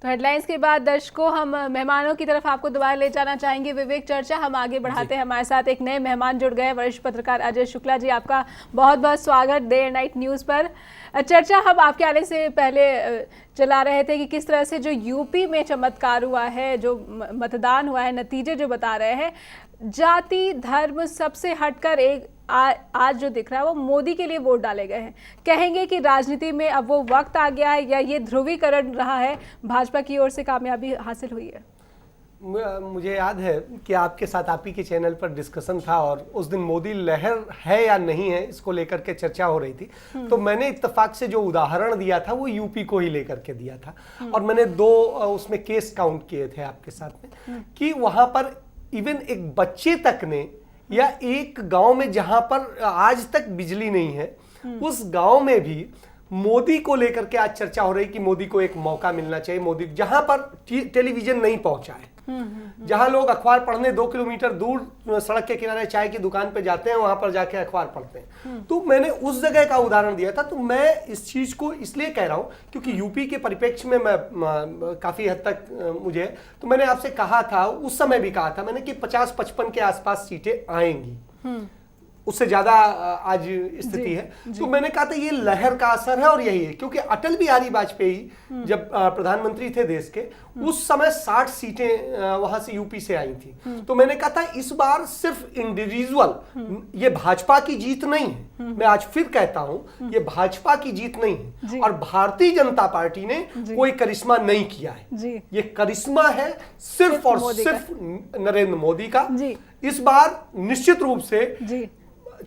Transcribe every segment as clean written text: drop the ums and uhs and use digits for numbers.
तो हेडलाइंस के बाद दर्शकों हम मेहमानों की तरफ आपको दोबारा ले जाना चाहेंगे। विवेक, चर्चा हम आगे बढ़ाते हैं। हमारे साथ एक नए मेहमान जुड़ गए, वरिष्ठ पत्रकार अजय शुक्ला जी। आपका बहुत बहुत स्वागत डे एंड नाइट न्यूज़ पर। चर्चा हम आपके आने से पहले चला रहे थे कि किस तरह से जो यूपी में चमत्कार हुआ है, जो मतदान हुआ है, नतीजे जो बता रहे हैं, जाति धर्म सबसे हटकर एक आज जो दिख रहा है वो मोदी के लिए वोट डाले गए हैं। कहेंगे कि राजनीति में अब वो वक्त आ गया है या ये ध्रुवीकरण रहा है, भाजपा की ओर से कामयाबी हासिल हुई है? मुझे याद है कि आपके साथ आप ही के चैनल पर डिस्कशन था और उस दिन मोदी लहर है या नहीं है इसको लेकर के चर्चा हो रही थी। तो मैंने इत्तेफाक से जो उदाहरण दिया था वो यूपी को ही लेकर के दिया था और मैंने दो उसमें केस काउंट किए थे आपके साथ में कि वहां पर इवन एक बच्चे तक ने या एक गांव में जहां पर आज तक बिजली नहीं है उस गांव में भी मोदी को लेकर के आज चर्चा हो रही कि मोदी को एक मौका मिलना चाहिए। मोदी जहां पर टेलीविजन नहीं पहुंचा है, जहां लोग अखबार पढ़ने 2 किलोमीटर दूर सड़क के किनारे चाय की दुकान पे जाते हैं, वहां पर जाके अखबार पढ़ते हैं। तो मैंने उस जगह का उदाहरण दिया था। तो मैं इस चीज को इसलिए कह रहा हूं क्योंकि यूपी के परिप्रेक्ष्य में मैं काफी हद तक मुझे, तो मैंने आपसे कहा था, उस समय भी कहा था मैंने कि 50-55 के आसपास सीटें आएंगी, उससे ज्यादा आज स्थिति है। तो मैंने कहा था ये लहर का असर है और यही है क्योंकि अटल बिहारी वाजपेयी जब प्रधानमंत्री थे देश के, उस समय 60 सीटें वहां से यूपी से आई थी। तो मैंने कहा था इस बार सिर्फ इंडिविजुअल, ये भाजपा की जीत नहीं है, मैं आज फिर कहता हूं ये भाजपा की जीत नहीं है और भारतीय जनता पार्टी ने कोई करिश्मा नहीं किया है। ये करिश्मा है सिर्फ और सिर्फ नरेंद्र मोदी का। इस बार निश्चित रूप से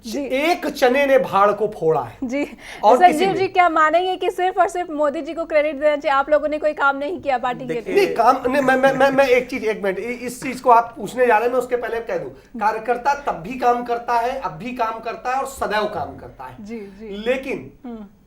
एक चने ने भाड़ को फोड़ा है जी। और संजीव जी क्या मानेंगे कि सिर्फ और सिर्फ मोदी जी को क्रेडिट देना चाहिए? आप लोगों ने कोई काम नहीं किया पार्टी के लिए? नहीं काम नहीं, मैं एक मिनट इस चीज को आप पूछने जा रहे हैं, मैं उसके पहले कह दूं, कार्यकर्ता तब भी काम करता है, अब भी काम करता है और सदैव काम करता है जी। लेकिन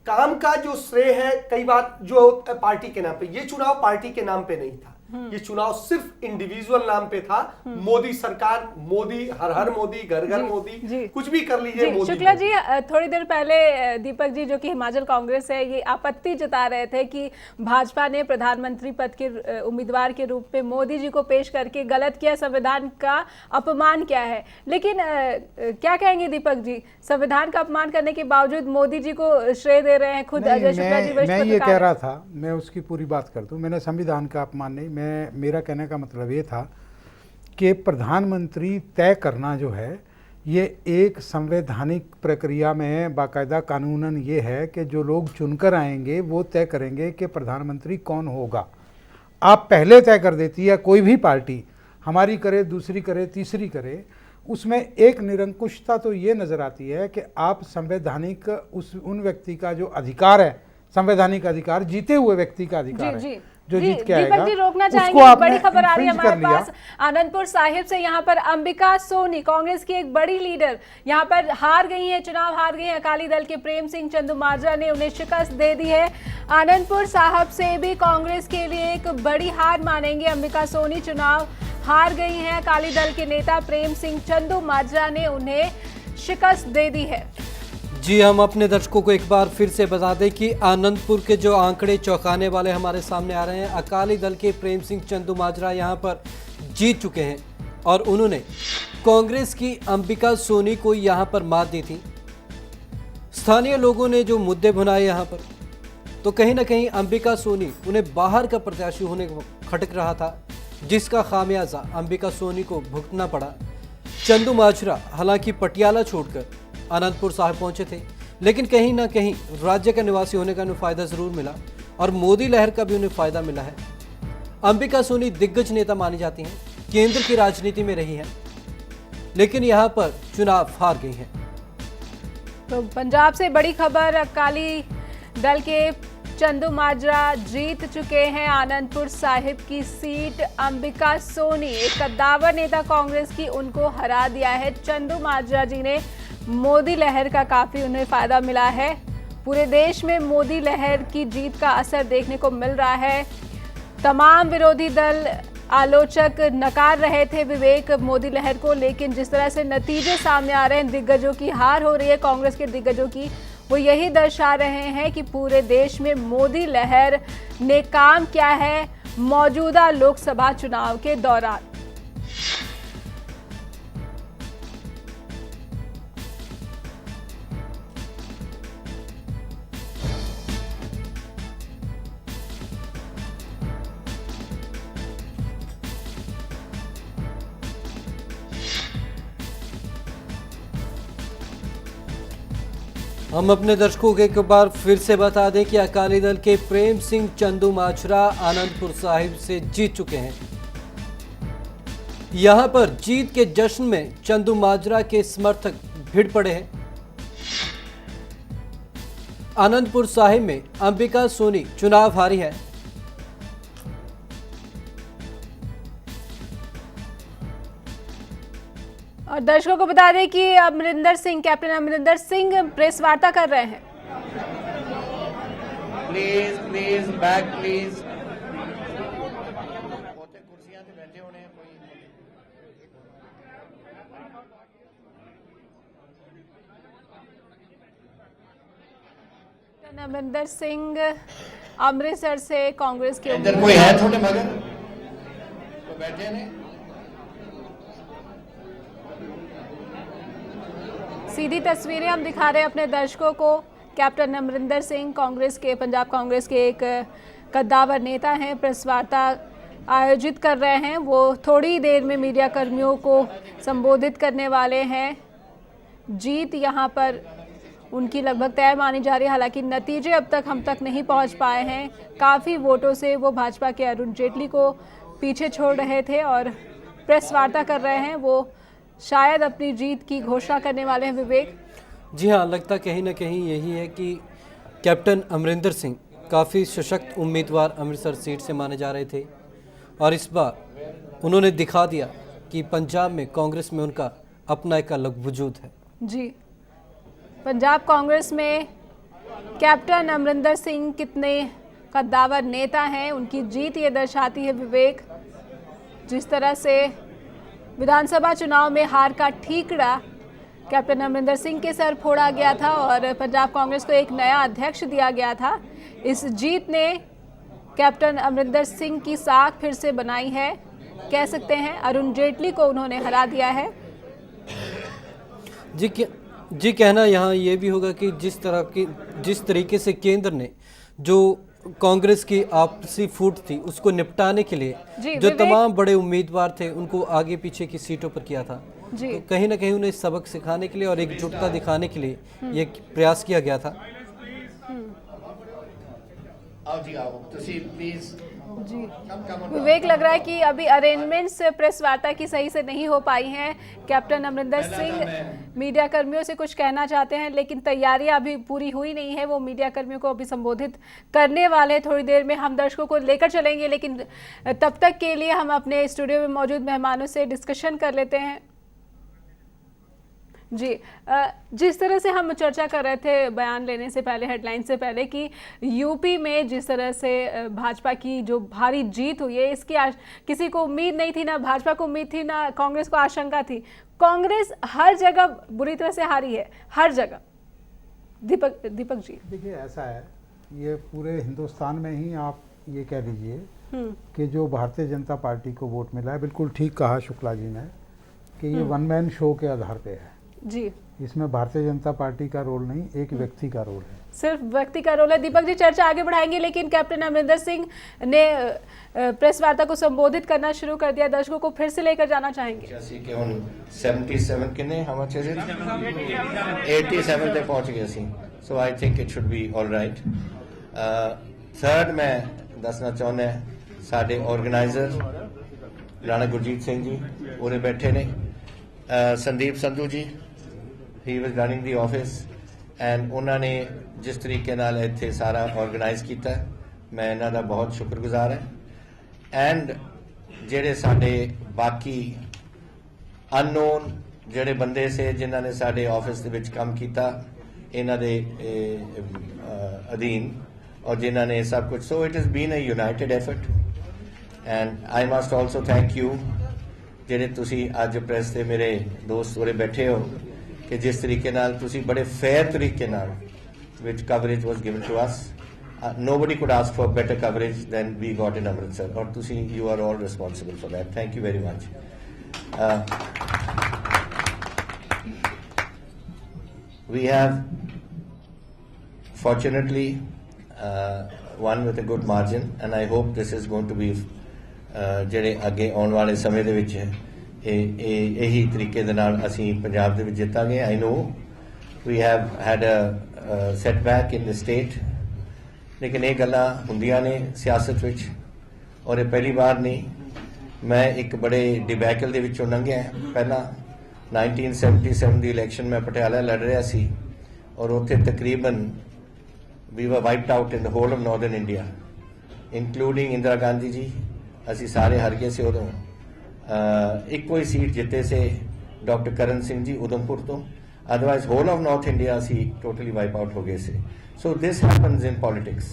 काम का जो श्रेय है कई बार जो पार्टी के नाम पे, ये चुनाव पार्टी के नाम पे नहीं था, ये चुनाव सिर्फ इंडिविजुअल नाम पे था। मोदी सरकार, मोदी हर हर मोदी, घर घर मोदी, कुछ भी कर लीजिए मोदी। शुक्ला जी, थोड़ी देर पहले दीपक जी जो कि हिमाचल कांग्रेस है, ये आपत्ति जता रहे थे कि भाजपा ने प्रधानमंत्री पद के उम्मीदवार के रूप में मोदी जी को पेश करके गलत किया, संविधान का अपमान किया है। लेकिन क्या कहेंगे दीपक जी, संविधान का अपमान करने के बावजूद मोदी जी को श्रेय दे रहे हैं खुद अजय शुक्ला जी? मैं ये कह रहा था, मैं उसकी पूरी बात कर दूं, मैंने संविधान का अपमान नहीं, मेरा कहने का मतलब ये था कि प्रधानमंत्री तय करना जो है ये एक संवैधानिक प्रक्रिया में बाकायदा कानूनन ये है कि जो लोग चुनकर आएंगे वो तय करेंगे कि प्रधानमंत्री कौन होगा। आप पहले तय कर देती है कोई भी पार्टी, हमारी करे, दूसरी करे, तीसरी करे, उसमें एक निरंकुशता तो ये नज़र आती है कि आप संवैधानिक उन व्यक्ति का जो अधिकार है, संवैधानिक अधिकार, जीते हुए व्यक्ति का अधिकार है जो जीत के आएगा। दीपक जी रोकना चाहेंगे, बड़ी खबर आ रही है हमारे पास आनंदपुर साहिब से। यहाँ पर अंबिका सोनी, कांग्रेस की एक बड़ी लीडर, यहाँ पर हार गई है, चुनाव हार गई है। अकाली दल के प्रेम सिंह चंदूमाजरा ने उन्हें शिकस्त दे दी है। आनंदपुर साहिब से भी कांग्रेस के लिए एक बड़ी हार मानेंगे अंबिका सोनी, चुनाव हार गई है। अकाली दल के नेता प्रेम सिंह चंदूमाजरा ने उन्हें शिकस्त दे दी है। जी, हम अपने दर्शकों को एक बार फिर से बता दें कि आनंदपुर के जो आंकड़े चौंकाने वाले हमारे सामने आ रहे हैं। अकाली दल के प्रेम सिंह चंदूमाजरा यहां पर जीत चुके हैं और उन्होंने कांग्रेस की अंबिका सोनी को यहां पर मात दी थी। स्थानीय लोगों ने जो मुद्दे भुनाए यहां पर, तो कहीं ना कहीं अंबिका सोनी उन्हें बाहर का प्रत्याशी होने को खटक रहा था, जिसका खामियाजा अंबिका सोनी को भुगतना पड़ा। चंदूमाजरा हालांकि पटियाला छोड़कर आनंदपुर साहिब पहुंचे थे, लेकिन कहीं ना कहीं राज्य का निवासी होने का उन्हें फायदा जरूर मिला और मोदी लहर का भी उन्हें फायदा मिला है। अंबिका सोनी दिग्गज नेता मानी जाती हैं, केंद्र की राजनीति में रही हैं, लेकिन यहां पर चुनाव हार गई हैं। तो पंजाब से बड़ी खबर, अकाली दल के चंदूमाजरा जीत चुके हैं आनंदपुर साहिब की सीट। अंबिका सोनी, एक कद्दावर नेता कांग्रेस की, उनको हरा दिया है चंदूमाजरा जी ने। मोदी लहर का काफी उन्हें फायदा मिला है। पूरे देश में मोदी लहर की जीत का असर देखने को मिल रहा है। तमाम विरोधी दल, आलोचक नकार रहे थे विवेक मोदी लहर को, लेकिन जिस तरह से नतीजे सामने आ रहे हैं, दिग्गजों की हार हो रही है कांग्रेस के दिग्गजों की, वो यही दर्शा रहे हैं कि पूरे देश में मोदी लहर ने काम किया है। मौजूदा लोकसभा चुनाव के दौरान। हम अपने दर्शकों को एक बार फिर से बता दें कि अकाली दल के प्रेम सिंह चंदूमाजरा आनंदपुर साहिब से जीत चुके हैं। यहां पर जीत के जश्न में चंदूमाजरा के समर्थक भिड़ पड़े हैं। आनंदपुर साहिब में अंबिका सोनी चुनाव हारी है। और दर्शकों को बता दें कि अमरिंदर सिंह, कैप्टन अमरिंदर सिंह प्रेस वार्ता कर रहे हैं। Please please back please. कुर्सियां पे बैठे होने हैं कोई। कैप्टन अमरिंदर सिंह अमृतसर से कांग्रेस के इधर कोई है छोटे मगर तो बैठे ने। सीधी तस्वीरें हम दिखा रहे हैं अपने दर्शकों को। कैप्टन अमरिंदर सिंह कांग्रेस के, पंजाब कांग्रेस के एक कद्दावर नेता हैं, प्रेस वार्ता आयोजित कर रहे हैं। वो थोड़ी देर में मीडिया कर्मियों को संबोधित करने वाले हैं। जीत यहां पर उनकी लगभग तय मानी जा रही है, हालांकि नतीजे अब तक हम तक नहीं पहुंच पाए हैं। काफ़ी वोटों से वो भाजपा के अरुण जेटली को पीछे छोड़ रहे थे और प्रेस वार्ता कर रहे हैं। वो शायद अपनी जीत की घोषणा करने वाले हैं। विवेक जी हाँ, लगता कहीं ना कहीं यही है कि कैप्टन अमरिंदर सिंह काफ़ी सशक्त उम्मीदवार अमृतसर सीट से माने जा रहे थे और इस बार उन्होंने दिखा दिया कि पंजाब में कांग्रेस में उनका अपना एक अलग वजूद है। जी, पंजाब कांग्रेस में कैप्टन अमरिंदर सिंह कितने कद्दावर नेता हैं, उनकी जीत ये दर्शाती है। विवेक, जिस तरह से विधानसभा चुनाव में हार का ठीकरा कैप्टन अमरिंदर सिंह के सर फोड़ा गया था और पंजाब कांग्रेस को एक नया अध्यक्ष दिया गया था, इस जीत ने कैप्टन अमरिंदर सिंह की साख फिर से बनाई है। कह सकते हैं अरुण जेटली को उन्होंने हरा दिया है। जी कहना यहाँ ये भी होगा कि जिस तरीके से केंद्र ने जो कांग्रेस की आपसी फूट थी उसको निपटाने के लिए जो तमाम बड़े उम्मीदवार थे उनको आगे पीछे की सीटों पर किया था, तो कहीं ना कहीं उन्हें सबक सिखाने के लिए और एकजुटता दिखाने के लिए ये प्रयास किया गया था। आओ जी आओ, तुसी प्लीज। जी विवेक, लग रहा है कि अभी अरेंजमेंट्स प्रेस वार्ता की सही से नहीं हो पाई हैं। कैप्टन अमरिंदर सिंह मीडिया कर्मियों से कुछ कहना चाहते हैं लेकिन तैयारियां अभी पूरी हुई नहीं है। वो मीडिया कर्मियों को अभी संबोधित करने वाले, थोड़ी देर में हम दर्शकों को लेकर चलेंगे, लेकिन तब तक के लिए हम अपने स्टूडियो में मौजूद मेहमानों से डिस्कशन कर लेते हैं। जी, जिस तरह से हम चर्चा कर रहे थे बयान लेने से पहले, हेडलाइन से पहले, कि यूपी में जिस तरह से भाजपा की जो भारी जीत हुई है, इसकी किसी को उम्मीद नहीं थी, ना भाजपा को उम्मीद थी, ना कांग्रेस को आशंका थी। कांग्रेस हर जगह बुरी तरह से हारी है, हर जगह। दीपक जी, देखिए ऐसा है, ये पूरे हिंदुस्तान में ही आप ये कह लीजिए कि जो भारतीय जनता पार्टी को वोट मिला है, बिल्कुल ठीक कहा शुक्ला जी ने कि ये वन मैन शो के आधार पे है जी। इसमें भारतीय जनता पार्टी का रोल नहीं, एक व्यक्ति का रोल है, सिर्फ व्यक्ति का रोल है। दीपक जी, चर्चा आगे बढ़ाएंगे, लेकिन कैप्टन अमरिंदर सिंह ने प्रेस वार्ता को संबोधित करना शुरू कर दिया। दर्शकों को फिर से लेकर जाना चाहेंगे। 77 किन्ने how much is it? 87 ਤੇ ਪਹੁੰਚ ਗਏ ਸੀ। So I think it should be all right. Third मैं ਦੱਸਣਾ ਚਾਹੁੰਦਾ ਸਾਡੇ ਆਰਗੇਨਾਈਜ਼ਰ ਰਾਣਾ ਗੁਰਜੀਤ ਸਿੰਘ ਜੀ ਉਰੇ ਬੈਠੇ ਨੇ, Sandeep Sandhu ji, he was running the office and ਉਹਨਾਂ ਨੇ ਜਿਸ ਤਰੀਕੇ ਨਾਲ ਇੱਥੇ ਸਾਰਾ ਆਰਗੇਨਾਈਜ਼ ਕੀਤਾ, ਮੈਂ ਇਹਨਾਂ ਦਾ ਬਹੁਤ ਸ਼ੁਕਰਗੁਜ਼ਾਰ ਹਾਂ। ਐਂਡ ਜਿਹੜੇ ਸਾਡੇ ਬਾਕੀ ਅਨਨੋਨ ਜਿਹੜੇ ਬੰਦੇ ਸੇ ਜਿਨ੍ਹਾਂ ਨੇ ਸਾਡੇ ਆਫਿਸ ਦੇ ਵਿੱਚ ਕੰਮ ਕੀਤਾ, ਇਹਨਾਂ ਦੇ ਅਧੀਨ, ਔਰ ਜਿਨ੍ਹਾਂ ਨੇ ਸਭ ਕੁਝ, so it is been a united effort. And I must also thank you ਜਿਹੜੇ ਤੁਸੀਂ ਅੱਜ ਪ੍ਰੈਸ ਤੇ ਮੇਰੇ ਦੋਸਤ ਉਰੇ ਬੈਠੇ ਹੋ, ਕਿ ਜਿਸ ਤਰੀਕੇ ਨਾਲ ਤੁਸੀਂ ਬੜੇ ਫੇਅਰ ਤਰੀਕੇ ਨਾਲ which coverage was given to us nobody could ask for better coverage than we got in Amritsar. और तुसी, you are all responsible for that. Thank you very much. We have fortunately won with a good margin, and I hope this is going to be ਜਿਹੜੇ ਅੱਗੇ ਆਉਣ ਵਾਲੇ ਸਮੇਂ ਦੇ ਵਿੱਚ ਇਹੀ ਤਰੀਕੇ ਦੇ ਨਾਲ ਅਸੀਂ ਪੰਜਾਬ ਦੇ ਵਿੱਚ ਜਿੱਤਾਂਗੇ। I know we have had a setback in the state, ਲੇਕਿਨ ਇਹ ਗੱਲਾਂ ਹੁੰਦੀਆਂ ਨੇ ਸਿਆਸਤ ਵਿੱਚ, ਔਰ ਇਹ ਪਹਿਲੀ ਵਾਰ ਨਹੀਂ। ਮੈਂ ਇੱਕ ਬੜੇ ਡਿਬੈਕਲ ਦੇ ਵਿੱਚੋਂ ਲੰਘਿਆ। ਪਹਿਲਾਂ 1977 ਦੀ ਇਲੈਕਸ਼ਨ ਮੈਂ ਪਟਿਆਲਾ ਲੜ ਰਿਹਾ ਸੀ, ਔਰ ਉੱਥੇ ਤਕਰੀਬਨ we were wiped out in the whole of northern India, including Indira Gandhi ji। ਅਸੀਂ ਸਾਰੇ ਹਾਰ ਗਏ ਸੀ ਉਦੋਂ। ਇੱਕੋ ਹੀ ਸੀਟ ਜਿੱਤੇ ਸੀ ਡਾਕਟਰ ਕਰਨ ਸਿੰਘ ਜੀ ਉਦਮਪੁਰ ਤੋਂ, otherwise whole of north India ਅਸੀਂ ਟੋਟਲੀ ਵਾਈਪ ਆਊਟ ਹੋ ਗਏ ਸੀ। ਸੋ ਦਿਸ ਹੈਪਨਸ ਇਨ ਪੋਲਿਟਿਕਸ,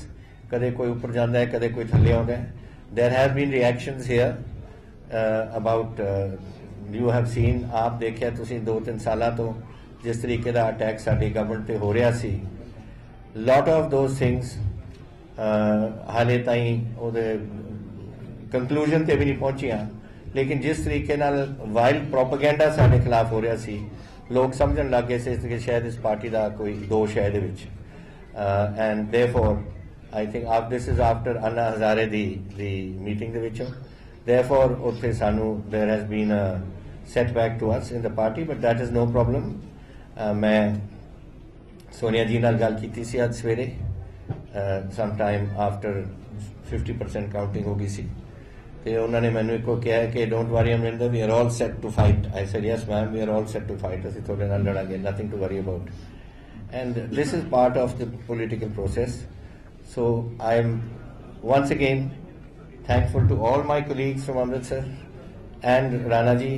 ਕਦੇ ਕੋਈ ਉੱਪਰ ਜਾਂਦਾ ਹੈ, ਕਦੇ ਕੋਈ ਥੱਲੇ ਆਉਂਦਾ ਹੈ। There have been reactions here about, you have seen, ਆਪ ਦੇਖਿਆ ਤੁਸੀਂ 2-3 ਸਾਲਾਂ ਤੋਂ ਜਿਸ ਤਰੀਕੇ ਦਾ ਅਟੈਕ ਸਾਡੀ ਗਵਰਨਮੈਂਟ ਤੇ ਹੋ ਰਿਹਾ ਸੀ। ਲੋਟ ਆਫ ਦੋਜ਼ ਥਿੰਗਸ ਹਾਲੇ ਤਾਈਂ ਉਹਦੇ ਕੰਕਲੂਜਨ ਤੇ ਵੀ ਨਹੀਂ ਪਹੁੰਚੀਆਂ, ਲੇਕਿਨ ਜਿਸ ਤਰੀਕੇ ਨਾਲ ਵਾਈਲਡ ਪ੍ਰੋਪੇਗੈਂਡਾ ਸਾਡੇ ਖਿਲਾਫ ਹੋ ਰਿਹਾ ਸੀ, ਲੋਕ ਸਮਝਣ ਲੱਗ ਗਏ ਸੀ ਕਿ ਸ਼ਾਇਦ ਇਸ ਪਾਰਟੀ ਦਾ ਕੋਈ ਦੋਸ਼ ਹੈ ਇਹਦੇ ਵਿੱਚ। And therefore I think this is after Anna Hazare ਦੀ ਮੀਟਿੰਗ ਦੇ ਵਿੱਚੋਂ। ਦੇਅਰਫੋਰ ਉੱਥੇ ਸਾਨੂੰ there has been a setback to us in the party, but that is no problem. ਮੈਂ ਸੋਨੀਆ ਜੀ ਨਾਲ ਗੱਲ ਕੀਤੀ ਸੀ ਅੱਜ ਸਵੇਰੇ, ਸਮ ਟਾਈਮ ਆਫਟਰ 50% ਕਾਊਂਟਿੰਗ ਹੋ ਗਈ ਸੀ, ਤੇ ਉਹਨਾਂ ਨੇ ਮੈਨੂੰ ਇੱਕੋ ਕਿਹਾ ਕਿ don't worry Amarinder, we are all set to fight. I said yes ma'am, we are all set to fight, ਅਸੀਂ ਤੁਹਾਡੇ ਨਾਲ ਲੜਾਂਗੇ, nothing to worry about. And this is part of the political process. So I am once again thankful to all my colleagues from Amritsar and Rana ji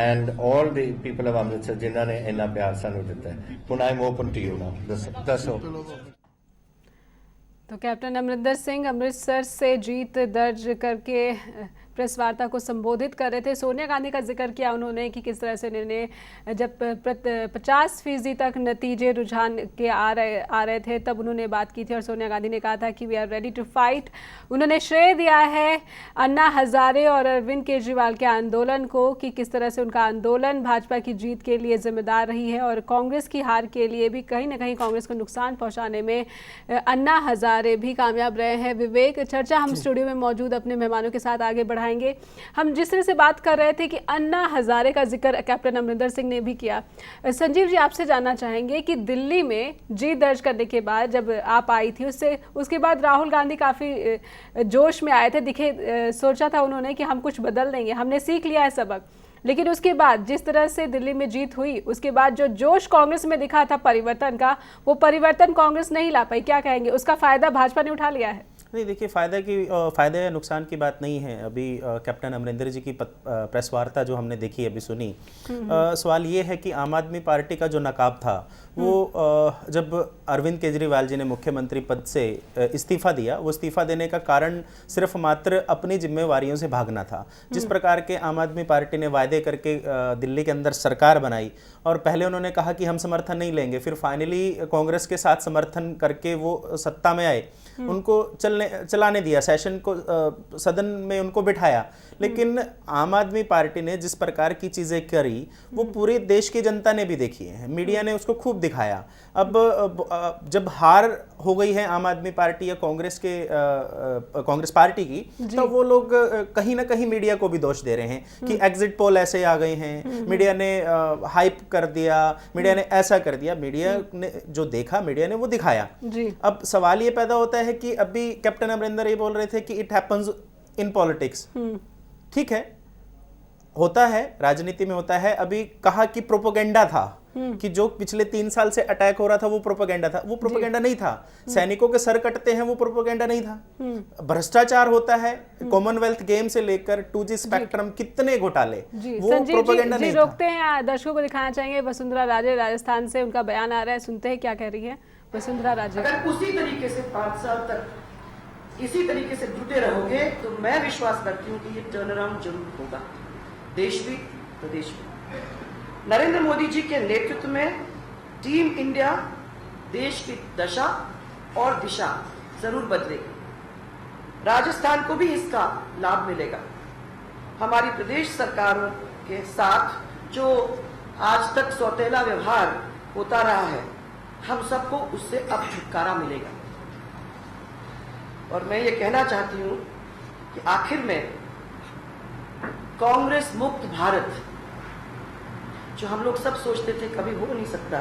and all the people of Amritsar ਜਿਨ੍ਹਾਂ ਨੇ ਇੰਨਾ ਪਿਆਰ ਸਾਨੂੰ ਦਿੱਤਾ ਹੈ। ਹੁਣ I am open to you now, ਦੱਸੋ। तो कैप्टन अमरिंदर सिंह अमृतसर से जीत दर्ज करके प्रेस वार्ता को संबोधित कर रहे थे। सोनिया गांधी का जिक्र किया उन्होंने कि किस तरह से उन्होंने जब 50% तक नतीजे रुझान के आ रहे थे तब उन्होंने बात की थी, और सोनिया गांधी ने कहा था कि we are ready to fight. उन्होंने श्रेय दिया है अन्ना हजारे और अरविंद केजरीवाल के आंदोलन को कि किस तरह से उनका आंदोलन भाजपा की जीत के लिए जिम्मेदार रही है, और कांग्रेस की हार के लिए भी कहीं ना कहीं कांग्रेस को नुकसान पहुँचाने में अन्ना हजारे भी कामयाब रहे हैं। विवेक, चर्चा हम स्टूडियो में मौजूद अपने मेहमानों के साथ आगे बढ़ाएंगे। हम जिस तरह से बात कर रहे थे कि अन्ना हजारे का जिक्र कैप्टन अमरिंदर सिंह ने भी किया, संजीव जी आपसे जानना चाहेंगे कि दिल्ली में जीत दर्ज करने के बाद जब आप आई थी उसके बाद राहुल गांधी काफ़ी जोश में आए थे, सोचा था उन्होंने कि हम कुछ बदल देंगे, हमने सीख लिया है सबक, लेकिन उसके बाद जिस तरह से दिल्ली में जीत हुई उसके बाद जो जोश कांग्रेस में दिखा था परिवर्तन का, वो परिवर्तन कांग्रेस नहीं ला पाई। क्या कहेंगे, उसका फायदा भाजपा ने उठा लिया है? नहीं, देखिए फ़ायदे या नुकसान की बात नहीं है। अभी कैप्टन अमरिंदर जी की प्रेस वार्ता जो हमने देखी अभी सुनी, सवाल ये है कि आम आदमी पार्टी का जो नकाब था वो जब अरविंद केजरीवाल जी ने मुख्यमंत्री पद से इस्तीफ़ा दिया, वो इस्तीफ़ा देने का कारण सिर्फ मात्र अपनी जिम्मेवारियों से भागना था। जिस प्रकार के आम आदमी पार्टी ने वायदे करके दिल्ली के अंदर सरकार बनाई, और पहले उन्होंने कहा कि हम समर्थन नहीं लेंगे, फिर फाइनली कांग्रेस के साथ समर्थन करके वो सत्ता में आए, उनको चलाने दिया, सेशन को सदन में उनको बिठाया। लेकिन आम आदमी पार्टी ने जिस प्रकार की चीज़ें करी वो पूरे देश की जनता ने भी देखी है, मीडिया ने उसको खूब दिखाया। अब जब हार हो गई है आम आदमी पार्टी या कांग्रेस पार्टी की, तो वो लोग कहीं ना कहीं मीडिया को भी दोष दे रहे हैं कि एग्जिट पोल ऐसे आ गए हैं, मीडिया ने हाइप कर दिया, मीडिया ने ऐसा कर दिया। मीडिया ने जो देखा, मीडिया ने वो दिखाया। अब सवाल ये पैदा होता है कि अभी कैप्टन अमरिंदर ये बोल रहे थे कि इट हैपन्स इन पॉलिटिक्स। ठीक है, होता है, राजनीति में होता है। अभी कहा कि प्रोपेगेंडा था, कि जो पिछले 3 साल से अटैक हो रहा था वो प्रोपेगेंडा था, वो प्रोपेगेंडा नहीं था। सैनिकों के सर कटते हैं, वो प्रोपेगेंडा नहीं था। भ्रष्टाचार होता है, कॉमनवेल्थ गेम से लेकर 2G स्पेक्ट्रम, कितने घोटाले, वो प्रोपेगेंडा नहीं था। रोकते हैं, दर्शकों को दिखाना चाहेंगे वसुंधरा राजे राजस्थान से, उनका बयान आ रहा है, सुनते हैं क्या कह रही है वसुंधरा राजे। अगर उसी तरीके से 5 साल तक इसी तरीके से जुटे रहोगे तो मैं विश्वास करती हूँ कि ये टर्न अराउंड जरूर होगा, देश भी प्रदेश भी। नरेंद्र मोदी जी के नेतृत्व में टीम इंडिया देश की दशा और दिशा जरूर बदलेगी। राजस्थान को भी इसका लाभ मिलेगा। हमारी प्रदेश सरकारों के साथ जो आज तक सौतेला व्यवहार होता रहा है, हम सबको उससे अब छुटकारा मिलेगा। और मैं ये कहना चाहती हूं कि आखिर में कांग्रेस मुक्त भारत जो हम लोग सब सोचते थे कभी हो नहीं सकता,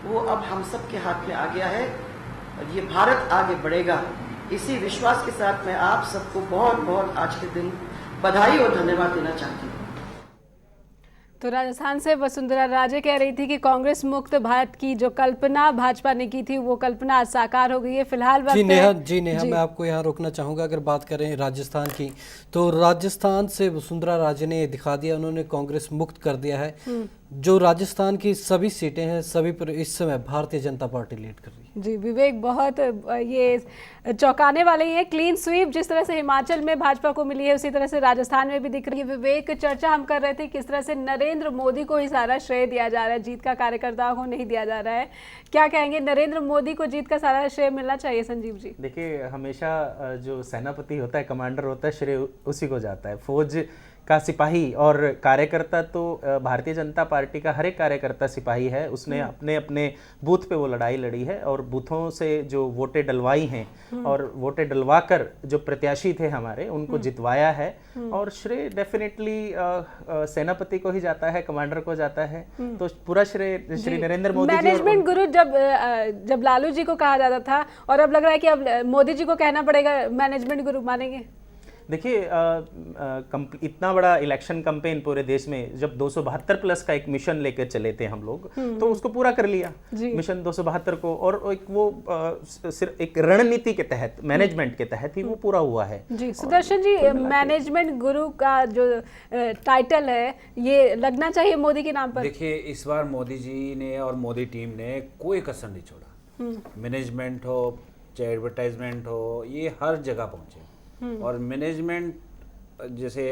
वो अब हम सब के हाथ में आ गया है और ये भारत आगे बढ़ेगा। इसी विश्वास के साथ मैं आप सबको बहुत बहुत आज के दिन बधाई और धन्यवाद देना चाहती हूँ। तो राजस्थान से वसुंधरा राजे कह रही थी कि कांग्रेस मुक्त भारत की जो कल्पना भाजपा ने की थी वो कल्पना आज साकार हो गई है। फिलहाल वक्त जी नेहा मैं आपको यहाँ रोकना चाहूँगा। अगर बात करें राजस्थान की, तो राजस्थान से वसुंधरा राजे ने दिखा दिया, उन्होंने कांग्रेस मुक्त कर दिया है। जो राजस्थान की सभी सीटें हैं सभी पर इस समय भारतीय जनता पार्टी लीड कर रही है। जी विवेक, बहुत ये चौंकाने वाले ही है। क्लीन स्वीप जिस तरह से हिमाचल में भाजपा को मिली है उसी तरह से राजस्थान में भी दिख रही है। विवेक, चर्चा हम कर रहे थे किस तरह से नरेंद्र मोदी को ही सारा श्रेय दिया जा रहा है, जीत का कार्यकर्ताओं को नहीं दिया जा रहा है। क्या कहेंगे, नरेंद्र मोदी को जीत का सारा श्रेय मिलना चाहिए? संजीव जी, देखिए, हमेशा जो सेनापति होता है, कमांडर होता है, श्रेय उसी को जाता है। फौज का सिपाही और कार्यकर्ता तो भारतीय जनता पार्टी का हर एक कार्यकर्ता सिपाही है। उसने अपने अपने बूथ पे वो लड़ाई लड़ी है और बूथों से जो वोटें डलवाई हैं और वोटें डलवाकर जो प्रत्याशी थे हमारे उनको जितवाया है। और श्रेय डेफिनेटली सेनापति को ही जाता है, कमांडर को जाता है। तो पूरा श्रेय श्री नरेंद्र मोदी जी। मैनेजमेंट गुरु जब लालू जी को कहा जाता था और अब लग रहा है कि अब मोदी जी को कहना पड़ेगा मैनेजमेंट गुरु, मानेंगे? देखिए, इतना बड़ा इलेक्शन कैंपेन पूरे देश में, जब 272 प्लस का एक मिशन लेकर चले थे हम लोग, तो उसको पूरा कर लिया मिशन 272 को। और एक वो सिर्फ एक रणनीति के तहत, मैनेजमेंट के तहत ही वो पूरा हुआ है। जी सुदर्शन जी, मैनेजमेंट गुरु का जो टाइटल है ये लगना चाहिए मोदी के नाम पर? देखिए, इस बार मोदी जी ने और मोदी टीम ने कोई कसर नहीं छोड़ा। मैनेजमेंट हो चाहे एडवर्टाइजमेंट हो, ये हर जगह पहुंचे। और मैनेजमेंट, जैसे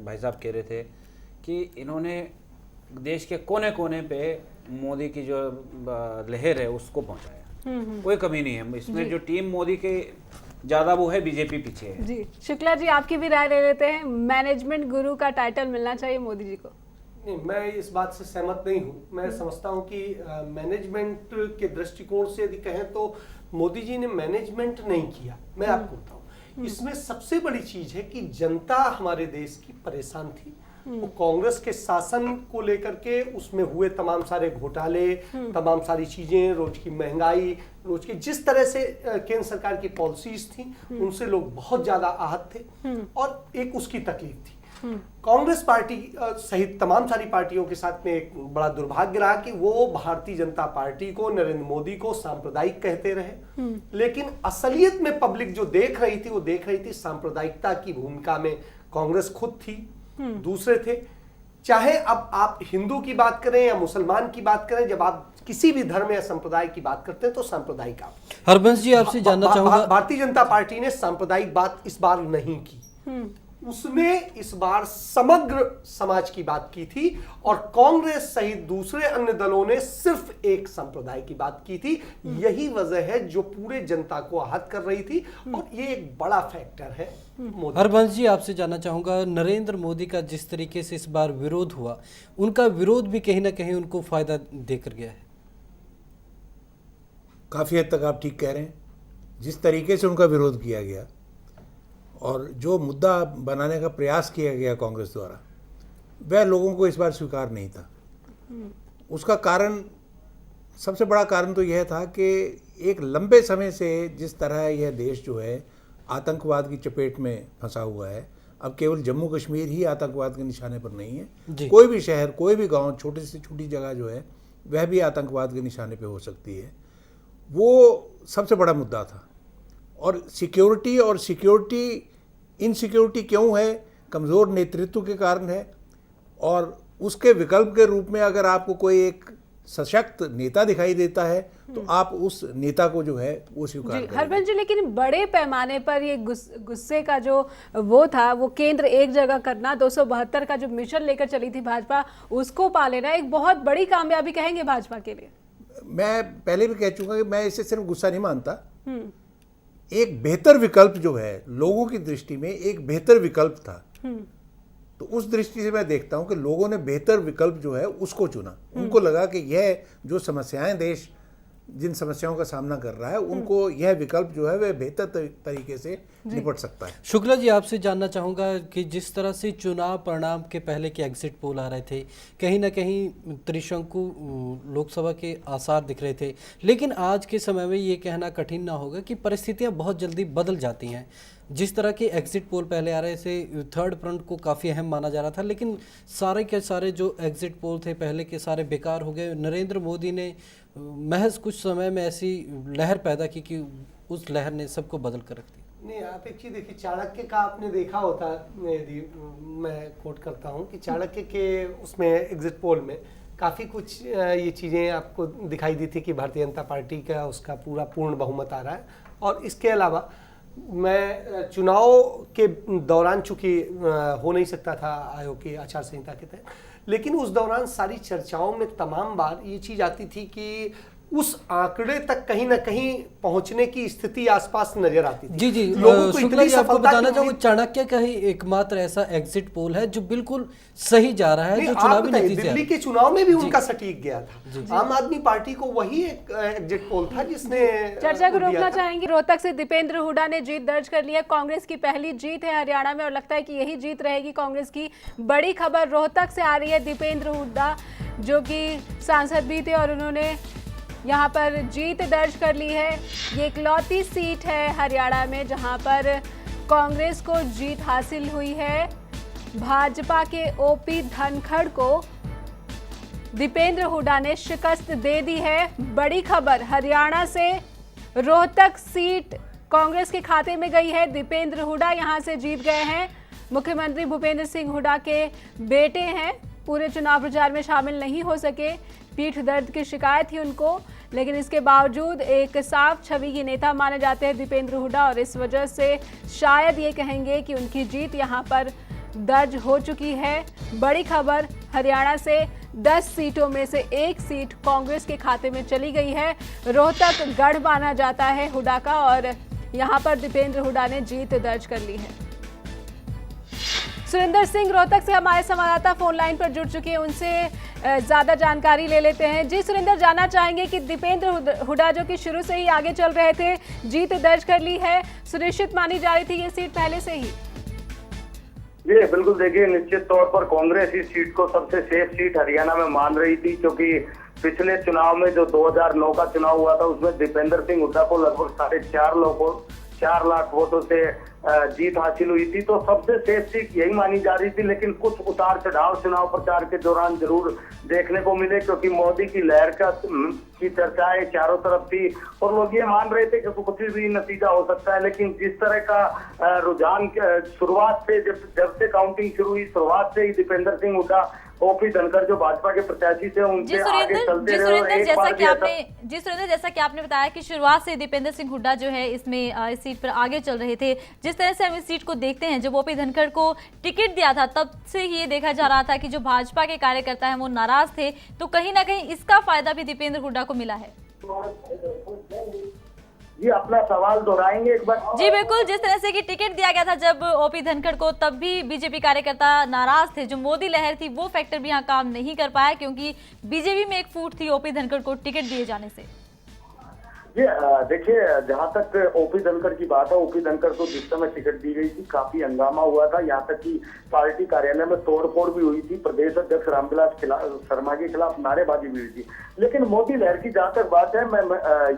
भाई साहब कह रहे थे कि इन्होंने देश के कोने कोने पे मोदी की जो लहर है उसको पहुंचाया। कोई कमी नहीं है इसमें। जो टीम मोदी के ज्यादा वो है, बीजेपी पीछे है। जी शुक्ला जी, आपकी भी राय ले लेते हैं। मैनेजमेंट गुरु का टाइटल मिलना चाहिए मोदी जी को? नहीं, मैं इस बात से सहमत नहीं हूँ। मैं समझता हूँ कि मैनेजमेंट के दृष्टिकोण से यदि कहें तो मोदी जी ने मैनेजमेंट नहीं किया। मैं आपको बताऊँ, इसमें सबसे बड़ी चीज है कि जनता हमारे देश की परेशान थी। वो कांग्रेस के शासन को लेकर के उसमें हुए तमाम सारे घोटाले, तमाम सारी चीजें, रोज की महंगाई, रोज की जिस तरह से केंद्र सरकार की पॉलिसीज थी, उनसे लोग बहुत ज्यादा आहत थे और एक उसकी तकलीफ थी। कांग्रेस पार्टी सहित तमाम सारी पार्टियों के साथ में एक बड़ा दुर्भाग्य रहा कि वो भारतीय जनता पार्टी को, नरेंद्र मोदी को सांप्रदायिक कहते रहे। लेकिन असलियत में पब्लिक जो देख रही थी वो देख रही थी सांप्रदायिकता की भूमिका में कांग्रेस खुद थी, दूसरे थे। चाहे अब आप हिंदू की बात करें या मुसलमान की बात करें, जब आप किसी भी धर्म या संप्रदाय की बात करते हैं तो सांप्रदायिक आप। हरबंश जी, आपसे जानना चाहूंगा, भारतीय जनता पार्टी ने सांप्रदायिक बात इस बार नहीं की। उसने इस बार समग्र समाज की बात की थी और कांग्रेस सहित दूसरे अन्य दलों ने सिर्फ एक संप्रदाय की बात की थी। यही वजह है जो पूरे जनता को आहत कर रही थी और ये एक बड़ा फैक्टर है मोदी। हरबंश जी, आपसे जानना चाहूंगा, नरेंद्र मोदी का जिस तरीके से इस बार विरोध हुआ, उनका विरोध भी कहीं ना कहीं उनको फायदा देकर गया है? काफ़ी हद तक आप ठीक कह रहे हैं। जिस तरीके से उनका विरोध किया गया और जो मुद्दा बनाने का प्रयास किया गया कांग्रेस द्वारा, वह लोगों को इस बार स्वीकार नहीं था। उसका कारण, सबसे बड़ा कारण तो यह था कि एक लंबे समय से जिस तरह यह देश जो है आतंकवाद की चपेट में फंसा हुआ है, अब केवल जम्मू कश्मीर ही आतंकवाद के निशाने पर नहीं है, कोई भी शहर, कोई भी गांव, छोटी से छोटी जगह जो है वह भी आतंकवाद के निशाने पे हो सकती है। वो सबसे बड़ा मुद्दा था। और सिक्योरिटी इनसिक्योरिटी क्यों है? कमज़ोर नेतृत्व के कारण है। और उसके विकल्प के रूप में अगर आपको कोई एक सशक्त नेता दिखाई देता है तो आप उस नेता को जो है वो स्वीकार करें। हरबंश जी, लेकिन बड़े पैमाने पर ये गुस्से का जो वो था, वो केंद्र एक जगह करना, 272 का जो मिशन लेकर चली थी भाजपा, उसको पा लेना एक बहुत बड़ी कामयाबी कहेंगे भाजपा के लिए? मैं पहले भी कह चुका कि मैं इसे सिर्फ गुस्सा नहीं मानता। एक बेहतर विकल्प जो है लोगों की दृष्टि में एक बेहतर विकल्प था। तो उस दृष्टि से मैं देखता हूं कि लोगों ने बेहतर विकल्प जो है उसको चुना। उनको लगा कि यह जो समस्याएं देश जिन समस्याओं का सामना कर रहा है उनको यह विकल्प जो है वह बेहतर तरीके से निपट सकता है। शुक्ला जी, आपसे जानना चाहूँगा कि जिस तरह से चुनाव परिणाम के पहले के एग्जिट पोल आ रहे थे, कहीं ना कहीं त्रिशंकु लोकसभा के आसार दिख रहे थे, लेकिन आज के समय में ये कहना कठिन ना होगा कि परिस्थितियाँ बहुत जल्दी बदल जाती हैं। जिस तरह के एग्जिट पोल पहले आ रहे थे, थर्ड फ्रंट को काफ़ी अहम माना जा रहा था, लेकिन सारे के सारे जो एग्जिट पोल थे पहले के सारे बेकार हो गए। नरेंद्र मोदी ने महज कुछ समय में ऐसी लहर पैदा की कि उस लहर ने सबको बदल कर रख दिया। नहीं, आप एक चीज देखिए, चाणक्य का आपने देखा होता, यदि मैं कोट करता हूँ कि चाणक्य के उसमें एग्जिट पोल में काफ़ी कुछ ये चीज़ें आपको दिखाई दी थी कि भारतीय जनता पार्टी का उसका पूर्ण बहुमत आ रहा है। और इसके अलावा मैं चुनाव के दौरान, चूंकि हो नहीं सकता था आयोग की आचार संहिता के तहत, लेकिन उस दौरान सारी चर्चाओं में तमाम बार ये चीज़ आती थी कि उस आंकड़े तक कहीं ना कहीं पहुंचने की स्थिति आसपास नजर आती थी। जी जी, लोगों को शुक्ला इतनी जी, आपको सफलता बताना की चाहूँगा चाणक्य का ही एकमात्र ऐसा एग्जिट पोल है जो बिल्कुल सही जा रहा है, जो चुनावी नतीजे दिल्ली के चुनाव में भी उनका सटीक गया था। आम आदमी पार्टी को वही एक एग्जिट पोल था जिसने चर्चा को दिया रोकना था। चाहेंगे। रोहतक से दीपेंद्र हुड्डा ने जीत दर्ज कर ली है। कांग्रेस की पहली जीत है हरियाणा में और लगता है कि यही जीत रहेगी कांग्रेस की। बड़ी खबर रोहतक से आ रही है। दीपेंद्र हुड्डा जो कि सांसद भी थे और उन्होंने यहाँ पर जीत दर्ज कर ली है। ये इकलौती सीट है हरियाणा में जहाँ पर कांग्रेस को जीत हासिल हुई है। भाजपा के ओपी धनखड़ को दीपेंद्र हुड्डा ने शिकस्त दे दी है। बड़ी खबर हरियाणा से, रोहतक सीट कांग्रेस के खाते में गई है। दीपेंद्र हुड्डा यहाँ से जीत गए हैं। मुख्यमंत्री भूपेंद्र सिंह हुड्डा के बेटे हैं। पूरे चुनाव प्रचार में शामिल नहीं हो सके, पीठ दर्द की शिकायत थी उनको, लेकिन इसके बावजूद एक साफ छवि के नेता माने जाते हैं दीपेंद्र हुड्डा और इस वजह से शायद ये कहेंगे कि उनकी जीत यहाँ पर दर्ज हो चुकी है। बड़ी खबर हरियाणा से, 10 सीटों में से 1 सीट कांग्रेस के खाते में चली गई है। रोहतक गढ़ माना जाता है हुड्डा का और यहाँ पर दीपेंद्र हुड्डा ने जीत दर्ज कर ली है। सुरेंद्र सिंह रोहतक से हमारे संवाददाता फोन लाइन पर जुड़ चुके हैं, उनसे ज्यादा जानकारी ले लेते हैं। जी सुरेंद्र, जानना चाहेंगे कि दीपेंद्र हुड्डा जो कि शुरू से ही आगे चल रहे थे, जीत दर्ज कर ली है, सुनिश्चित मानी जा रही थी ये सीट पहले से ही? जी बिल्कुल, देखिए निश्चित तौर पर कांग्रेस इस सीट को सबसे सेफ सीट हरियाणा में मान रही थी, क्योंकि पिछले चुनाव में जो 2009 का चुनाव हुआ था उसमें दीपेंद्र सिंह हुड्डा को लगभग 4.5 लाख वोटों से जीत हासिल हुई थी। तो सबसे सेफ सीट यही मानी जा रही थी, लेकिन कुछ उतार चढ़ाव चुनाव प्रचार के दौरान जरूर देखने को मिले, क्योंकि मोदी की लहर की चर्चाएं चारों तरफ थी और लोग ये मान रहे थे कि कुछ भी नतीजा हो सकता है। लेकिन जिस तरह का रुझान शुरुआत से, जब से काउंटिंग शुरू हुई, शुरुआत से ही दीपेंद्र सिंह हुड्डा, ओपी धनखड़ जो भाजपा के प्रत्याशी थे, उनसे आगे चलते रहे। जैसा कि आपने बताया कि शुरुआत से दीपेंद्र सिंह हुड्डा जो है इसमें इस सीट पर आगे चल रहे थे। जिस तरह से हम इस सीट को देखते हैं, जब ओपी धनखड़ को टिकट दिया था तब से ही ये देखा जा रहा था कि जो भाजपा के कार्यकर्ता हैं वो नाराज थे, तो कहीं ना कहीं इसका फायदा भी दीपेंद्र हुड्डा को मिला है। जी अपना सवाल दोहराएंगे एक बार? जी बिल्कुल, जिस तरह से कि टिकट दिया गया था जब ओपी धनखड़ को, तब भी बीजेपी कार्यकर्ता नाराज थे। जो मोदी लहर थी वो फैक्टर भी यहाँ काम नहीं कर पाया, क्योंकि बीजेपी में एक फूट थी ओपी धनखड़ को टिकट दिए जाने से। जी देखिए, जहां तक ओपी धनखड़ की बात है, ओपी धनखड़ को जिस समय टिकट दी गई थी काफी हंगामा हुआ था, यहाँ तक कि पार्टी कार्यालय में तोड़फोड़ भी हुई थी, प्रदेश अध्यक्ष रामविलास शर्मा के खिलाफ नारेबाजी भी हुई थी। लेकिन मोदी लहर की जहां तक बात है,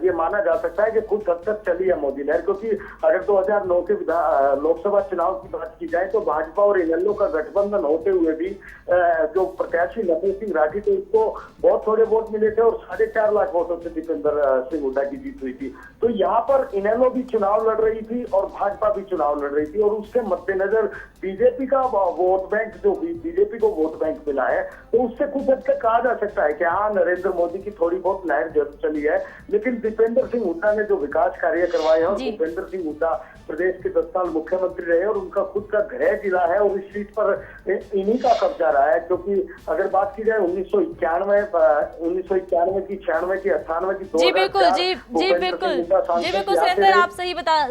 ये माना जा सकता है कि कुछ हद तक चली है मोदी लहर, क्योंकि अगर 2009 के लोकसभा चुनाव की बात की जाए तो भाजपा और इनेलो का गठबंधन होते हुए भी जो प्रत्याशी नवीन सिंह राठी थे उसको बहुत थोड़े वोट मिले थे और 4.5 लाख वोटों से दीपेंद्र सिंह हुड्डा की जीत हुई थी। तो यहाँ पर इनेलो भी चुनाव लड़ रही थी और भाजपा भी चुनाव लड़ रही थी, और उसके मद्देनजर बीजेपी का वोट बैंक, जो बीजेपी को वोट बैंक मिला है, तो उससे कुछ हद तक कहा जा सकता है कि हाँ, नरेंद्र मोदी की थोड़ी बहुत लहर जरूर चली है। लेकिन दीपेंद्र सिंह हुड्डा ने जो विकास कार्य करवाए हैं, और दीपेंद्र सिंह हुड्डा प्रदेश के 10 साल मुख्यमंत्री रहे और उनका खुद का गृह जिला है और इस सीट पर इन्हीं का कब्जा रहा है। क्योंकि अगर बात की जाए 1991 की, 96 की, 98 की, 2000 जी बिल्कुल जी, जी बिल्कुल सुरेंद्र, आप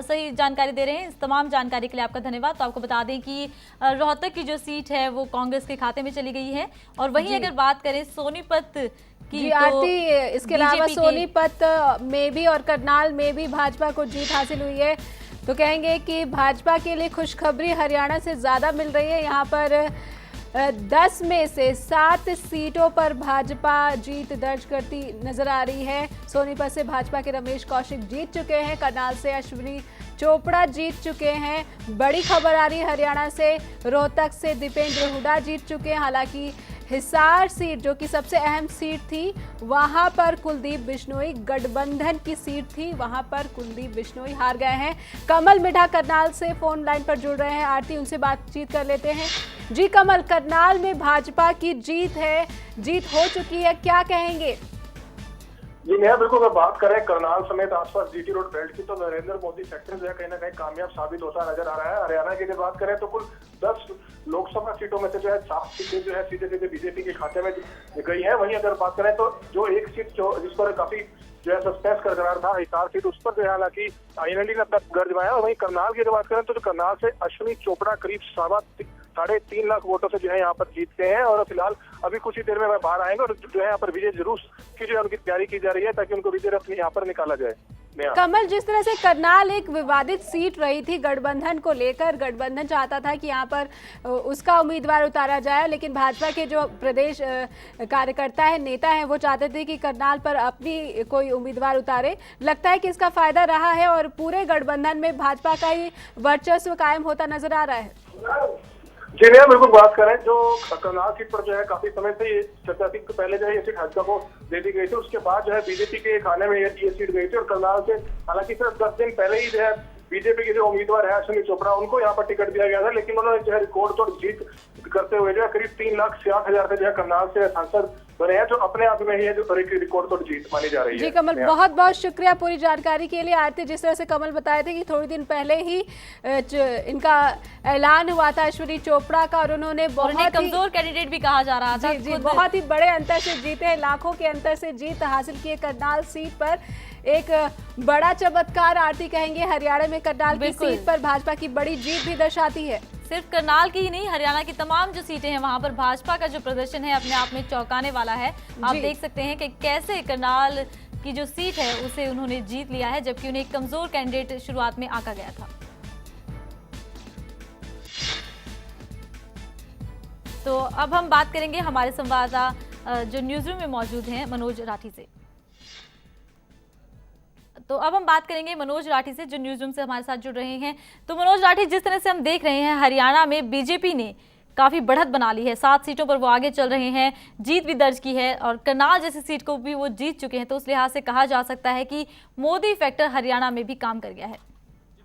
सही जानकारी दे रहे हैं। इस तमाम जानकारी के लिए आपका धन्यवाद। तो आपको बता दें कि रोहतक की जो सीट है वो कांग्रेस के खाते में चली गई है। और वहीं अगर बात करें सोनीपत की, जी आरती, इसके अलावा सोनीपत में भी और करनाल में भी भाजपा को जीत हासिल हुई है। तो कहेंगे कि भाजपा के लिए खुशखबरी हरियाणा से ज्यादा मिल रही है। यहाँ पर 10 में से 7 सीटों पर भाजपा जीत दर्ज करती नजर आ रही है। सोनीपत से भाजपा के रमेश कौशिक जीत चुके हैं, करनाल से अश्विनी चोपड़ा जीत चुके हैं। बड़ी खबर आ रही है हरियाणा से, रोहतक से दीपेंद्र हुड्डा जीत चुके हैं। हालांकि हिसार सीट जो कि सबसे अहम सीट थी, वहां पर कुलदीप बिश्नोई, गठबंधन की सीट थी, वहां पर कुलदीप बिश्नोई हार गए हैं। कमल मिढ़ा करनाल से फोन लाइन पर जुड़ रहे हैं, आरती उनसे बातचीत कर लेते हैं। जी कमल, करनाल में भाजपा की जीत है, जीत हो चुकी है, क्या कहेंगे? जी नेहा, बिल्कुल अगर बात करें करनाल समेत आसपास जीटी रोड बेल्ट की, तो नरेंद्र मोदी फैक्टर जो है कहीं ना कहीं कामयाब साबित होता नजर आ रहा है। हरियाणा की अगर बात करें तो कुल 10 लोकसभा सीटों में से जो है 7 सीटें जो है सीधे सीधे बीजेपी के खाते में गई है। वहीं अगर बात करें तो जो एक सीट जिस पर काफी जो है सस्पेंस करकरार था, हिसार सीट, उस पर जो है हालांकि आईएनएलडी ने अपना गर्ज जमाया। और वहीं करनाल की अगर बात करें तो जो करनाल से अश्विनी चोपड़ा करीब 3.5 लाख वोटों से जो है यहाँ पर जीत गए हैं। और फिलहाल अभी कुछ ही देर में वह बाहर आएंगे और जो है यहाँ पर विजय जुलूस की जो है उनकी तैयारी की जा रही है ताकि उनको विजय रथ यहाँ पर निकाला जाए। कमल, जिस तरह से करनाल एक विवादित सीट रही थी गठबंधन को लेकर, गठबंधन चाहता था कि यहाँ पर उसका उम्मीदवार उतारा जाए, लेकिन भाजपा के जो प्रदेश कार्यकर्ता है, नेता हैं, वो चाहते थे कि करनाल पर अपनी कोई उम्मीदवार उतारे। लगता है कि इसका फायदा रहा है और पूरे गठबंधन में भाजपा का ही वर्चस्व कायम होता नजर आ रहा है। जी नहीं, बिल्कुल बात करें जो करनाल सीट पर जो है काफी समय से ये चर्चा थी, पहले जो है ये सीट भाजपा को दे दी गई थी, उसके बाद जो है बीजेपी के खाने में ये सीट गई थी। और करनाल से हालांकि सिर्फ 10 दिन पहले ही जो है बीजेपी के जो उम्मीदवार है अश्विनी चोपड़ा, उनको यहाँ पर टिकट दिया गया था, लेकिन उन्होंने जो है रिकॉर्ड तोड़ जीत करते हुए जो है करीब 3,60,000 से जो है करनाल से सांसद बने हैं, जो अपने आप में ही है जो रिकॉर्ड तोड़ जीत मानी जा रही है। जी कमल, बहुत बहुत शुक्रिया पूरी जानकारी के लिए। आरती, जिस तरह से कमल बताए थे कि थोड़ी दिन पहले ही इनका ऐलान हुआ था अश्विनी चोपड़ा का, और उन्होंने बहुत कमजोर कैंडिडेट भी कहा जा रहा था। जी, बहुत ही बड़े अंतर से जीते, लाखों के अंतर से जीत हासिल की करनाल सीट पर। एक बड़ा चमत्कार आरती कहेंगे हरियाणा में करनाल की सीट पर भाजपा की बड़ी जीत भी दर्शाती है। सिर्फ करनाल की ही नहीं, हरियाणा की तमाम जो सीटें हैं वहां पर भाजपा का जो प्रदर्शन है अपने आप में चौंकाने वाला है। आप देख सकते हैं कि कैसे करनाल की जो सीट है उसे उन्होंने जीत लिया है, जबकि उन्हें एक कमजोर कैंडिडेट शुरुआत में आंका गया था। तो अब हम बात करेंगे हमारे संवाददाता जो न्यूज रूम में मौजूद हैं मनोज राठी से। तो अब हम बात करेंगे मनोज राठी से जो न्यूज रूम से हमारे साथ जुड़ रहे हैं। तो मनोज राठी, जिस तरह से हम देख रहे हैं हरियाणा में बीजेपी ने काफी बढ़त बना ली है, 7 सीटों पर वो आगे चल रहे हैं, जीत भी दर्ज की है और करनाल जैसी सीट को भी वो जीत चुके हैं। तो उस लिहाज से कहा जा सकता है कि मोदी फैक्टर हरियाणा में भी काम कर गया है।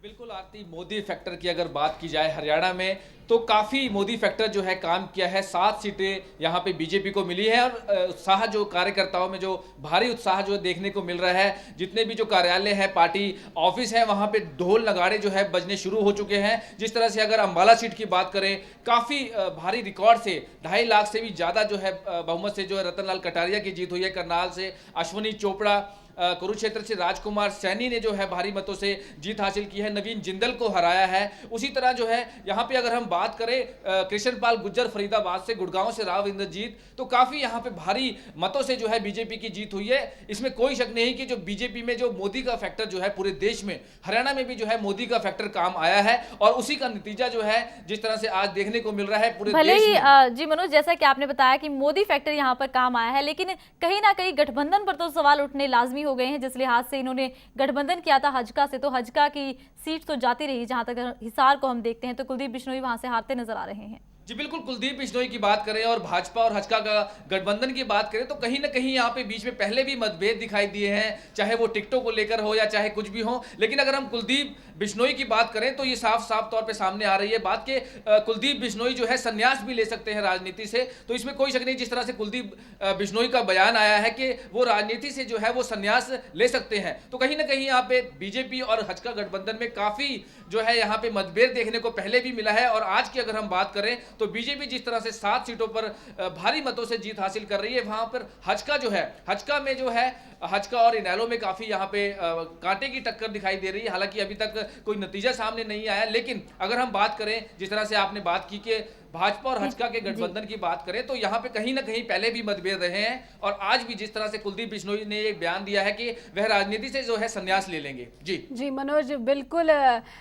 बिल्कुल आरती, मोदी फैक्टर की अगर बात की जाए हरियाणा में तो काफ़ी मोदी फैक्टर जो है काम किया है। 7 सीटें यहाँ पे बीजेपी को मिली है और उत्साह जो कार्यकर्ताओं में जो भारी उत्साह जो देखने को मिल रहा है। जितने भी जो कार्यालय है, पार्टी ऑफिस है, वहाँ पे ढोल नगाड़े जो है बजने शुरू हो चुके हैं। जिस तरह से अगर अम्बाला सीट की बात करें, काफ़ी भारी रिकॉर्ड से 2.5 लाख से भी ज़्यादा जो है बहुमत से जो है रतन लाल कटारिया की जीत हुई है। करनाल से अश्विनी चोपड़ा, कुरुक्षेत्र से राजकुमार सैनी ने जो है भारी मतों से जीत हासिल की है, नवीन जिंदल को हराया है। उसी तरह जो है यहाँ पे अगर हम बात करें कृष्णपाल गुज्जर फरीदाबाद से, गुड़गांव से राव इंद्रजीत, तो काफी यहाँ पे भारी मतों से जो है बीजेपी की जीत हुई है। इसमें कोई शक नहीं कि जो बीजेपी में जो मोदी का फैक्टर जो है पूरे देश में, हरियाणा में भी जो है मोदी का फैक्टर काम आया है और उसी का नतीजा जो है जिस तरह से आज देखने को मिल रहा है पूरे भले देश ही जी मनोज, जैसा कि आपने बताया कि मोदी फैक्टर यहाँ पर काम आया है, लेकिन कहीं ना कहीं गठबंधन पर तो सवाल उठने लाजमी हो गए हैं। जिस लिहाज से इन्होंने गठबंधन किया था हजका से, तो हजका की सीट तो जाती रही। जहां तक हिसार को हम देखते हैं तो कुलदीप बिश्नोई वहां से हारते नजर आ रहे हैं। जी बिल्कुल, कुलदीप बिश्नोई की बात करें और भाजपा और हजका का गठबंधन की बात करें तो कहीं ना कहीं यहाँ पे बीच में पहले भी मतभेद दिखाई दिए हैं, चाहे वो टिकटों को लेकर हो या चाहे कुछ भी हो। लेकिन अगर हम कुलदीप बिश्नोई की बात करें तो ये साफ साफ तौर पे सामने आ रही है बात के कुलदीप बिश्नोई जो है संन्यास भी ले सकते हैं राजनीति से। तो इसमें कोई शक नहीं, जिस तरह से कुलदीप बिश्नोई का बयान आया है कि वो राजनीति से जो है वो संन्यास ले सकते हैं, तो कहीं ना कहीं यहाँ पे बीजेपी और हजका गठबंधन में काफी जो है यहाँ पे मतभेद देखने को पहले भी मिला है। और आज की अगर हम बात करें तो बीजेपी जिस तरह से 7 सीटों पर भारी मतों से जीत हासिल कर रही है, वहां पर हजका जो है, हजका में जो है, हजका और इनेलो में काफी यहाँ पे कांटे की टक्कर दिखाई दे रही है। हालांकि अभी तक कोई नतीजा सामने नहीं आया, लेकिन अगर हम बात करें, जिस तरह से आपने बात की कि भाजपा और हजका के गठबंधन की बात करें, तो यहाँ पे कहीं ना कहीं पहले भी मतभेद रहे हैं और आज भी जिस तरह से कुलदीप बिश्नोई ने एक बयान दिया है कि वह राजनीति से जो है संन्यास ले लेंगे। जी मनोज, बिल्कुल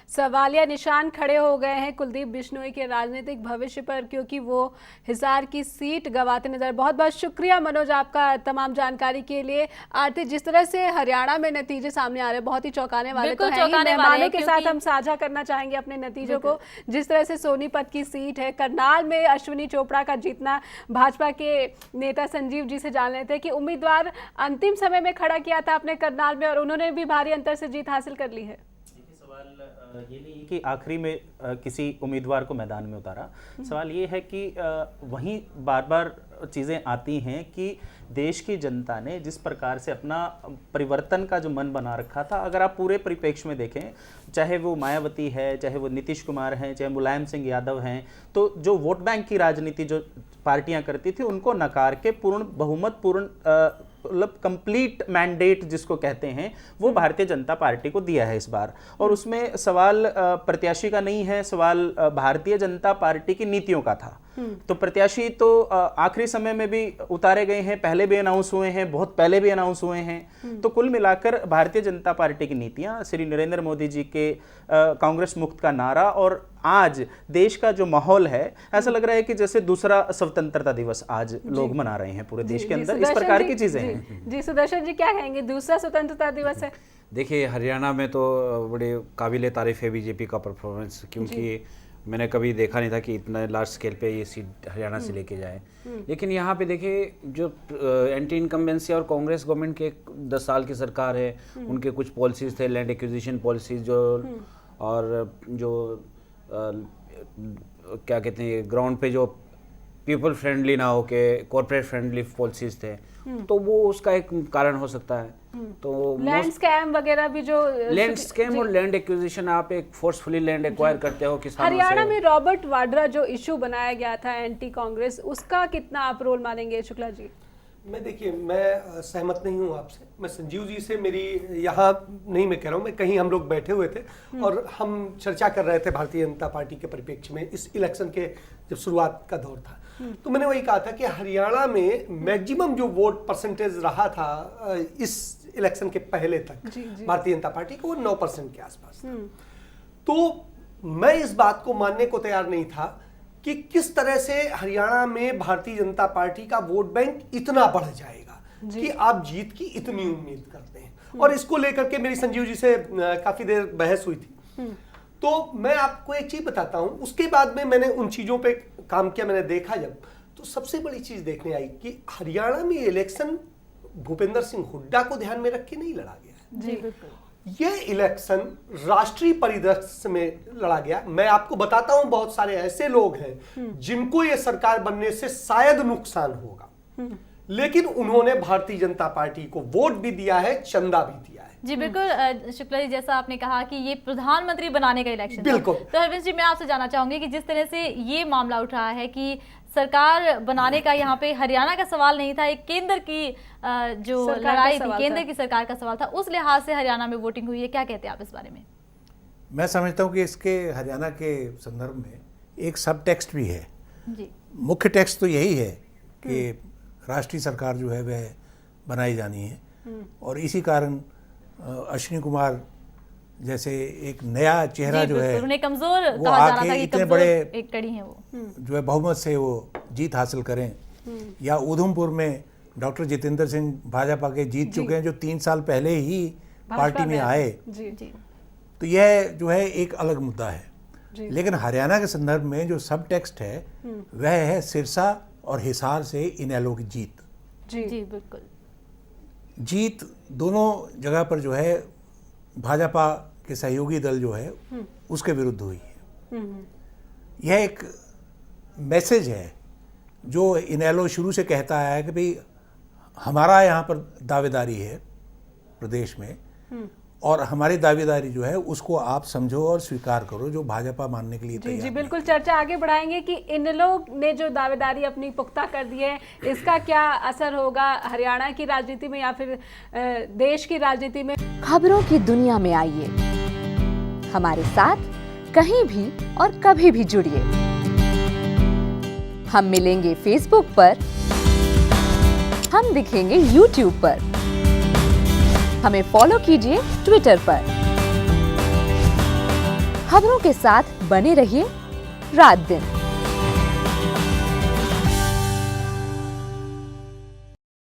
सवालिया निशान खड़े हो गए हैं कुलदीप बिश्नोई के राजनीतिक भविष्य पर, क्योंकि वो हिसार की सीट गंवाते नजर। बहुत बहुत शुक्रिया मनोज आपका तमाम जानकारी के लिए। आरती, जिस तरह से हरियाणा में नतीजे सामने आ रहे हैं, बहुत ही चौंकाने वाले तो हैं ही। मेहमानों के साथ हम साझा करना चाहेंगे अपने नतीजों को। जिस तरह से सोनीपत की सीट है, करनाल में अश्विनी चोपड़ा का जीतना, भाजपा के नेता संजीव जी से जान रहे थे कि उम्मीदवार अंतिम समय में खड़ा किया था अपने करनाल में और उन्होंने भी भारी अंतर से जीत हासिल कर ली है। सवाल ये नहीं है कि आखिरी में किसी उम्मीदवार को मैदान में उतारा, सवाल ये है कि वहीं बार बार चीज़ें आती हैं कि देश की जनता ने जिस प्रकार से अपना परिवर्तन का जो मन बना रखा था, अगर आप पूरे परिप्रेक्ष्य में देखें, चाहे वो मायावती है, चाहे वो नीतीश कुमार हैं, चाहे मुलायम सिंह यादव हैं, तो जो वोट बैंक की राजनीति जो पार्टियां करती थी उनको नकार के पूर्ण बहुमत, पूर्ण मतलब कंप्लीट मैंडेट जिसको कहते हैं, वो भारतीय जनता पार्टी को दिया है इस बार। और उसमें सवाल प्रत्याशी का नहीं है, सवाल भारतीय जनता पार्टी की नीतियों का था। तो प्रत्याशी तो आखिरी समय में भी उतारे गए हैं, पहले भी अनाउंस हुए हैं, बहुत पहले भी अनाउंस हुए हैं। तो कुल मिलाकर भारतीय जनता पार्टी की नीतियां, श्री नरेंद्र मोदी जी के कांग्रेस मुक्त का नारा और आज देश का जो माहौल है, ऐसा लग रहा है कि जैसे दूसरा स्वतंत्रता दिवस आज लोग मना रहे हैं पूरे देश के अंदर। इस प्रकार की चीजें हैं। जी सुदर्शन जी, क्या कहेंगे? दूसरा स्वतंत्रता दिवस है। देखिए, हरियाणा में तो बड़े काबिले तारीफ है बीजेपी का परफॉर्मेंस, क्योंकि मैंने कभी देखा नहीं था कि इतना लार्ज स्केल पे ये सीट हरियाणा से लेके जाए। लेकिन यहाँ पे देखिए, जो एंटी इनकम्बेंसी और कांग्रेस गवर्नमेंट के 10 साल की सरकार है, उनके कुछ पॉलिसीज थे, लैंड एक्विजिशन पॉलिसीज जो, और जो क्या कहते हैं, ग्राउंड पे जो पीपल फ्रेंडली ना हो के कॉर्पोरेट फ्रेंडली पॉलिसीज थे, तो वो उसका एक कारण हो सकता है। तो लैंड स्कैम वगैरह भी, जो लैंड स्कैम और लैंड एक्विजिशन, आप एक फोर्सफुली लैंड एक्वायर करते हो किसानों से। हरियाणा में रॉबर्ट वाड्रा जो इशू बनाया गया था एंटी कांग्रेस, उसका कितना आप रोल मानेंगे शुक्ला जी? देखिए, मैं सहमत नहीं हूँ आपसे। मैं संजीव जी से, मेरी यहाँ नहीं मैं कह रहा हूँ, मैं कहीं हम लोग बैठे हुए थे और हम चर्चा कर रहे थे भारतीय जनता पार्टी के परिप्रेक्ष्य में, इस इलेक्शन के जब शुरुआत का दौर था, तो मैंने वही कहा था कि हरियाणा में मैक्सिमम जो वोट परसेंटेज रहा था इस इलेक्शन के पहले तक भारतीय जनता पार्टी को, वो 9% के आसपास था। तो मैं इस बात को मानने को तैयार नहीं था कि किस तरह से हरियाणा में भारतीय जनता पार्टी का वोट बैंक इतना बढ़ जाएगा कि आप जीत की इतनी उम्मीद करते हैं। और इसको लेकर के मेरी संजीव जी से काफी देर बहस हुई थी। तो मैं आपको एक चीज बताता हूं, उसके बाद में मैंने उन चीजों पे काम किया, मैंने देखा जब, तो सबसे बड़ी चीज देखने आई कि हरियाणा में इलेक्शन भूपेंद्र सिंह हुड्डा को ध्यान में रख के नहीं लड़ा गया। जी बिल्कुल। ये इलेक्शन राष्ट्रीय परिदृश्य में लड़ा गया। मैं आपको बताता हूं, बहुत सारे ऐसे लोग हैं जिनको ये सरकार बनने से शायद नुकसान होगा, लेकिन उन्होंने भारतीय जनता पार्टी को वोट भी दिया है, चंदा भी दिया है। जी बिल्कुल शुक्ला जी, जैसा आपने कहा कि ये प्रधानमंत्री बनाने का इलेक्शन बिल्कुल। तो हरविंद जी, मैं आपसे जानना चाहूंगी कि जिस तरह से ये मामला उठ रहा है कि सरकार बनाने का यहाँ पे हरियाणा का सवाल नहीं था, एक केंद्र की जो लड़ाई थी, केंद्र की सरकार का सवाल था, उस लिहाज से हरियाणा में वोटिंग हुई है, क्या कहते हैं आप इस बारे में? मैं समझता हूँ कि इसके हरियाणा के संदर्भ में एक सब टेक्स्ट भी है। जी। मुख्य टेक्स्ट तो यही है कि राष्ट्रीय सरकार जो है वह बनाई जानी है, और इसी कारण अश्विनी कुमार जैसे एक नया चेहरा जो है, उन्हें कमजोर वो कहा जा रहा था आके कि इतने कमजोर बड़े एक कड़ी है वो, जो है बहुमत से वो जीत हासिल करें। या उधमपुर में डॉक्टर जितेंद्र सिंह भाजपा के जीत चुके हैं, जो 3 साल पहले ही पार्टी में आए। जी जी। तो यह जो है एक अलग मुद्दा है। लेकिन हरियाणा के संदर्भ में जो सब टेक्स्ट है वह है सिरसा और हिसार से इनेलो की जीत। जी जी बिल्कुल। जीत दोनों जगह पर जो है भाजपा के सहयोगी दल जो है उसके विरुद्ध हुई है। यह एक मैसेज है जो इनेलो शुरू से कहता है कि भाई हमारा यहाँ पर दावेदारी है प्रदेश में, और हमारी दावेदारी जो है उसको आप समझो और स्वीकार करो, जो भाजपा मानने के लिए जी तैयार जी नहीं। बिल्कुल, चर्चा आगे बढ़ाएंगे कि इन लोग ने जो दावेदारी अपनी पुख्ता कर दी है इसका क्या असर होगा हरियाणा की राजनीति में या फिर देश की राजनीति में। खबरों की दुनिया में आइए, हमारे साथ कहीं भी और कभी भी जुड़िए। हम मिलेंगे फेसबुक पर, हम दिखेंगे यूट्यूब पर, हमें फॉलो कीजिए ट्विटर पर। खबरों के साथ बने रहिए रात दिन।